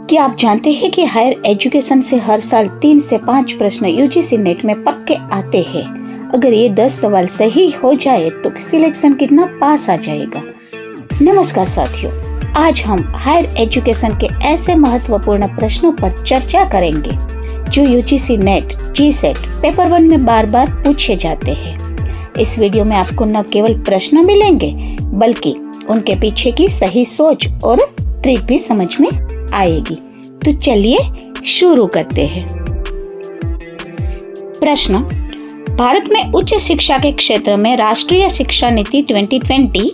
क्या आप जानते हैं कि हायर एजुकेशन से हर साल 3 से 5 प्रश्न यूजीसी नेट में पक्के आते हैं। अगर ये 10 सवाल सही हो जाए तो सिलेक्शन कितना पास आ जाएगा। नमस्कार साथियों, आज हम हायर एजुकेशन के ऐसे महत्वपूर्ण प्रश्नों पर चर्चा करेंगे जो यूजीसी नेट, जीसेट, पेपर 1 में बार बार पूछे जाते हैं। इस वीडियो में आपको न केवल प्रश्न मिलेंगे बल्कि उनके पीछे की सही सोच और ट्रिक भी समझ में आएगी। तो चलिए शुरू करते हैं। प्रश्न, भारत में उच्च शिक्षा के क्षेत्र में राष्ट्रीय शिक्षा नीति 2020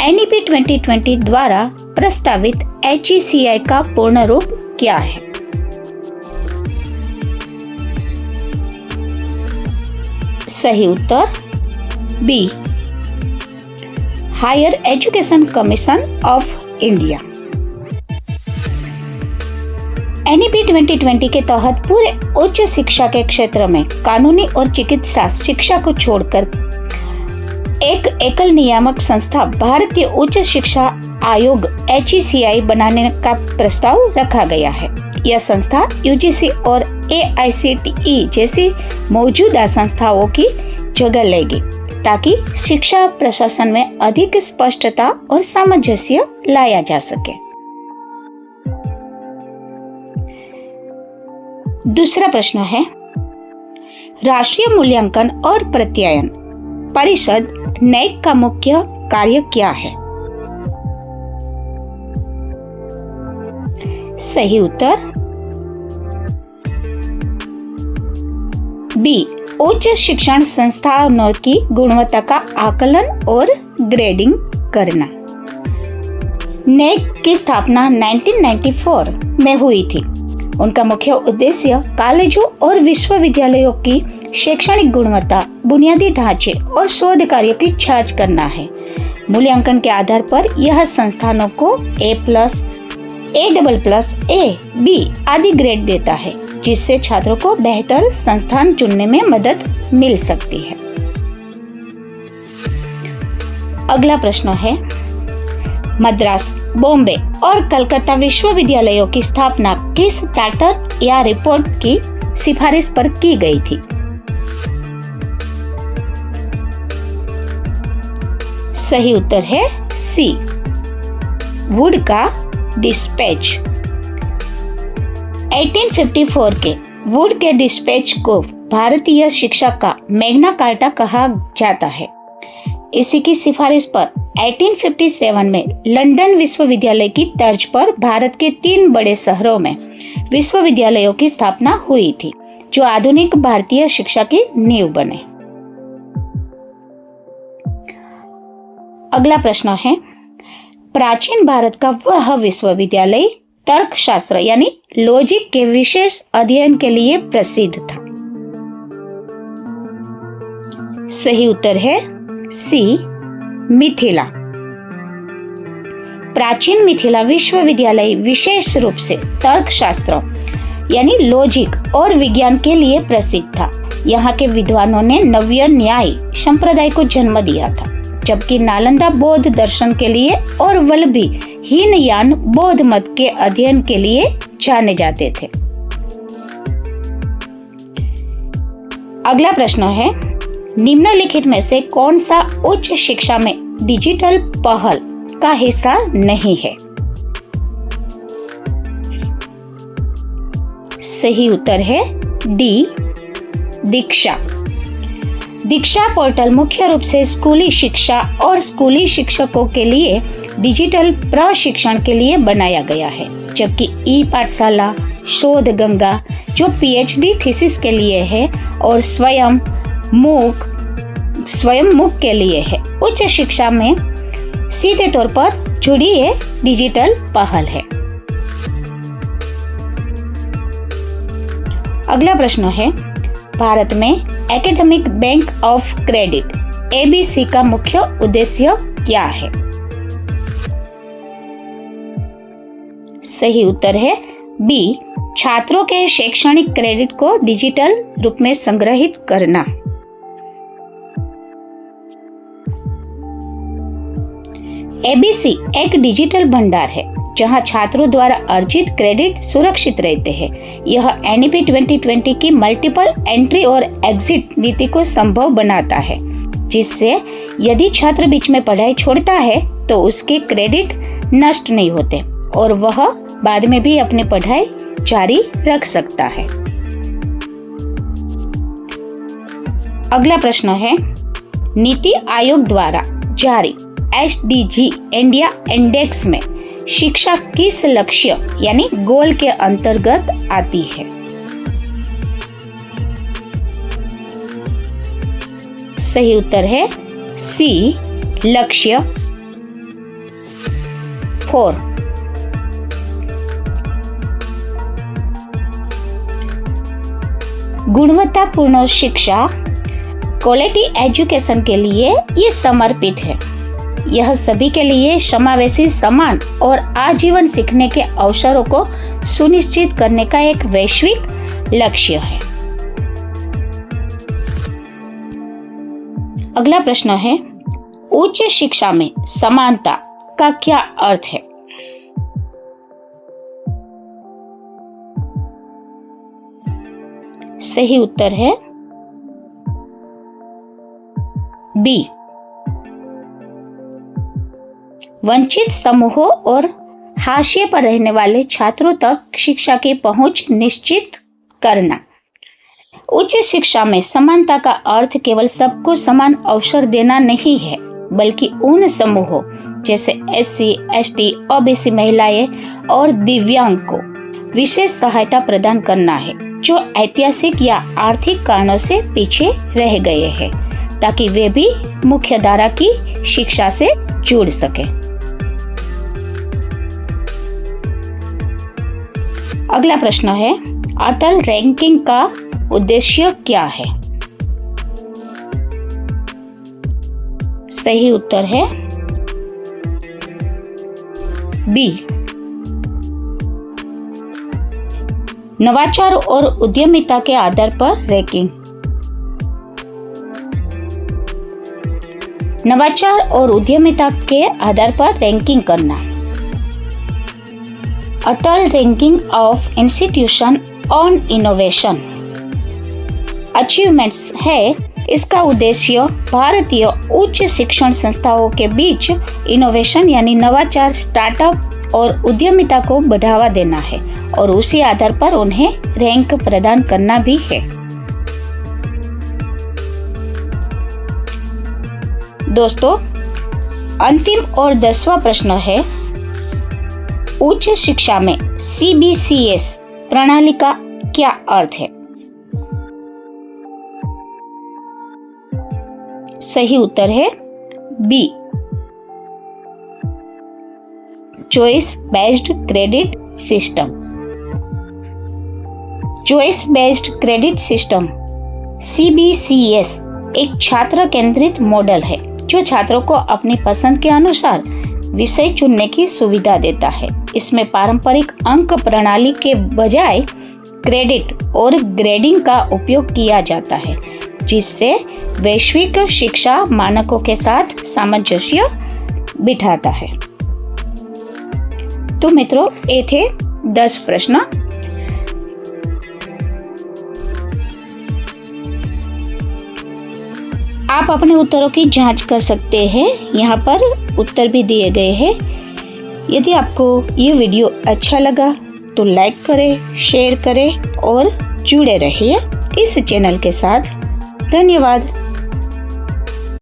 NEP 2020 द्वारा प्रस्तावित HECI का पूर्ण रूप क्या है? सही उत्तर B, higher education commission of India. NEP 2020 के तहत पूरे उच्च शिक्षा के क्षेत्र में कानूनी और चिकित्सा शिक्षा को छोड़कर एक एकल नियामक संस्था भारतीय उच्च शिक्षा आयोग HECI बनाने का प्रस्ताव रखा गया है। यह संस्था UGC और AICTE जैसी मौजूदा संस्थाओं की जगह लेगी ताकि शिक्षा प्रशासन में अधिक स्पष्टता और सामंजस्य लाया जा सके। दूसरा प्रश्न है, राष्ट्रीय मूल्यांकन और प्रत्यायन परिषद NAAC का मुख्य कार्य क्या है? सही उत्तर बी, उच्च शिक्षण संस्थानों की गुणवत्ता का आकलन और ग्रेडिंग करना। NAAC की स्थापना 1994 में हुई थी। उनका मुख्य उद्देश्य कॉलेजों और विश्वविद्यालयों की शैक्षणिक गुणवत्ता, बुनियादी ढांचे और शोध कार्यों की जांच करना है। मूल्यांकन के आधार पर यह संस्थानों को A+, A++, A, B आदि ग्रेड देता है, जिससे छात्रों को बेहतर संस्थान चुनने में मदद मिल सकती है। अगला प्रश्न है, मद्रास, बॉम्बे और कलकत्ता विश्वविद्यालयों की स्थापना किस चार्टर या रिपोर्ट की सिफारिश पर की गई थी? सही उत्तर है सी, वुड का डिस्पैच। 1854 के वुड के डिस्पैच को भारतीय शिक्षा का मैग्ना कार्टा कहा जाता है। इसी की सिफारिश पर 1857 में लंदन विश्वविद्यालय की तर्ज पर भारत के 3 बड़े शहरों में विश्वविद्यालयों की स्थापना हुई थी, जो आधुनिक भारतीय शिक्षा की नींव बने। अगला प्रश्न है, प्राचीन भारत का वह विश्वविद्यालय तर्कशास्त्र यानी लॉजिक के विशेष अध्ययन के लिए प्रसिद्ध था। सही उत्तर है सी, मिथिला। प्राचीन मिथिला विश्वविद्यालय विशेष रूप से तर्कशास्त्र यानी लॉजिक और विज्ञान के लिए प्रसिद्ध था। यहाँ के विद्वानों ने नव्य न्याय संप्रदाय को जन्म दिया था, जबकि नालंदा बौद्ध दर्शन के लिए और वल्लभी हीनयान बौद्ध मत के अध्ययन के लिए जाने जाते थे। अगला प्रश्न है, निम्नलिखित में से कौन सा उच्च शिक्षा में डिजिटल पहल का हिस्सा नहीं है? सही उत्तर है डी, दीक्षा। दीक्षा पोर्टल मुख्य रूप से स्कूली शिक्षा और स्कूली शिक्षकों के लिए डिजिटल प्रशिक्षण के लिए बनाया गया है, जबकि ई-पाठशाला, शोध गंगा जो PhD थीसिस के लिए है और स्वयं मुख के लिए है। उच्च शिक्षा में सीधे तौर पर जुड़ी ये डिजिटल पहल है। अगला प्रश्न है, भारत में academic bank of credit ABC का मुख्य उद्देश्य क्या है? सही उत्तर है बी, छात्रों के शैक्षणिक क्रेडिट को डिजिटल रूप में संग्रहित करना। ABC एक डिजिटल भंडार है जहां छात्रों द्वारा अर्जित क्रेडिट सुरक्षित रहते हैं। यह NEP 2020 की मल्टीपल एंट्री और एग्जिट नीति को संभव बनाता है, जिससे यदि छात्र बीच में पढ़ाई छोड़ता है तो उसके क्रेडिट नष्ट नहीं होते और वह बाद में भी अपनी पढ़ाई जारी रख सकता है। अगला प्रश्न है, नीति आयोग द्वारा जारी SDG इंडिया इंडेक्स में शिक्षा किस लक्ष्य यानी गोल के अंतर्गत आती है? सही उत्तर है C, लक्ष्य 4। गुणवत्तापूर्ण शिक्षा क्वालिटी एजुकेशन के लिए ये समर्पित है। यह सभी के लिए समावेशी, समान और आजीवन सीखने के अवसरों को सुनिश्चित करने का एक वैश्विक लक्ष्य है। अगला प्रश्न है, उच्च शिक्षा में समानता का क्या अर्थ है? सही उत्तर है B, वंचित समूहों और हाशिए पर रहने वाले छात्रों तक शिक्षा की पहुंच निश्चित करना। उच्च शिक्षा में समानता का अर्थ केवल सबको समान अवसर देना नहीं है, बल्कि उन समूहों जैसे SC, ST, OBC महिलाएं और दिव्यांग को विशेष सहायता प्रदान करना है, जो ऐतिहासिक या आर्थिक कारणों से पीछे रह गए हैं, ताकि वे भी मुख्य धारा की शिक्षा से जुड़ सके। अगला प्रश्न है, अटल रैंकिंग का उद्देश्य क्या है? सही उत्तर है B, नवाचार और उद्यमिता के आधार पर रैंकिंग। नवाचार और उद्यमिता के आधार पर रैंकिंग करना। Atal ranking of institution on innovation achievements है। इसका उद्देश्य भारतीय उच्च शिक्षण संस्थाओं के बीच इनोवेशन यानी नवाचार, स्टार्टअप और उद्यमिता को बढ़ावा देना है और उसी आधार पर उन्हें रैंक प्रदान करना भी है। दोस्तों, अंतिम और 10वां प्रश्न है, उच्च शिक्षा में CBCS प्रणाली का क्या अर्थ है? सही उत्तर है B, choice based credit system. Choice based credit system CBCS एक छात्र केंद्रित मॉडल है जो छात्रों को अपनी पसंद के अनुसार विषय चुनने की सुविधा देता है। इसमें पारंपरिक अंक प्रणाली के बजाय क्रेडिट और ग्रेडिंग का उपयोग किया जाता है, जिससे वैश्विक शिक्षा मानकों के साथ सामंजस्य बिठाता है। तो मित्रों, ये थे 10 प्रश्न। आप अपने उत्तरों की जांच कर सकते हैं, यहाँ पर उत्तर भी दिए गए हैं। यदि आपको ये वीडियो अच्छा लगा तो लाइक करें, शेयर करें और जुड़े रहिए इस चैनल के साथ। धन्यवाद।